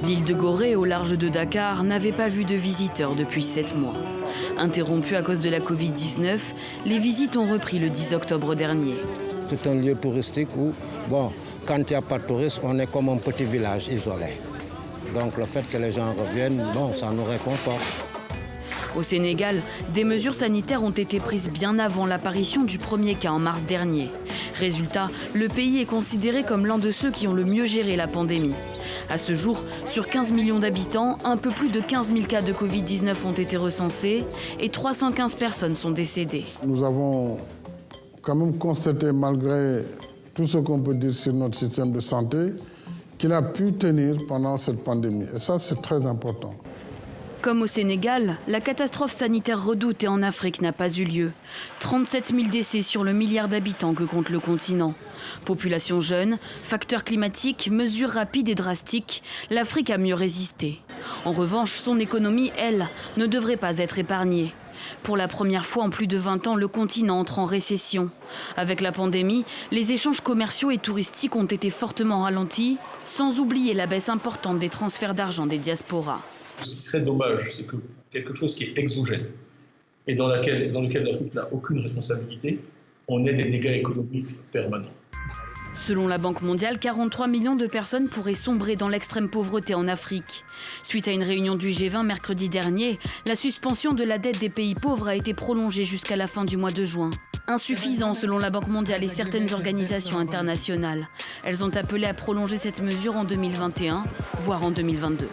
L'île de Gorée, au large de Dakar, n'avait pas vu de visiteurs depuis 7 mois. Interrompues à cause de la Covid-19, les visites ont repris le 10 octobre dernier. C'est un lieu touristique où, quand il n'y a pas de touristes, on est comme un petit village isolé. Donc le fait que les gens reviennent, ça nous réconforte. Au Sénégal, des mesures sanitaires ont été prises bien avant l'apparition du premier cas en mars dernier. Résultat, le pays est considéré comme l'un de ceux qui ont le mieux géré la pandémie. À ce jour, sur 15 millions d'habitants, un peu plus de 15 000 cas de Covid-19 ont été recensés et 315 personnes sont décédées. Nous avons quand même constaté, malgré tout ce qu'on peut dire sur notre système de santé, qu'il a pu tenir pendant cette pandémie. Et ça, c'est très important. Comme au Sénégal, la catastrophe sanitaire redoutée en Afrique n'a pas eu lieu. 37 000 décès sur le milliard d'habitants que compte le continent. Population jeune, facteurs climatiques, mesures rapides et drastiques, l'Afrique a mieux résisté. En revanche, son économie, elle, ne devrait pas être épargnée. Pour la première fois en plus de 20 ans, le continent entre en récession. Avec la pandémie, les échanges commerciaux et touristiques ont été fortement ralentis, sans oublier la baisse importante des transferts d'argent des diasporas. Ce qui serait dommage, c'est que quelque chose qui est exogène et dans lequel l'Afrique n'a aucune responsabilité, on ait des dégâts économiques permanents. Selon la Banque mondiale, 43 millions de personnes pourraient sombrer dans l'extrême pauvreté en Afrique. Suite à une réunion du G20 mercredi dernier, la suspension de la dette des pays pauvres a été prolongée jusqu'à la fin du mois de juin. Insuffisant selon la Banque mondiale et certaines organisations internationales. Elles ont appelé à prolonger cette mesure en 2021, voire en 2022.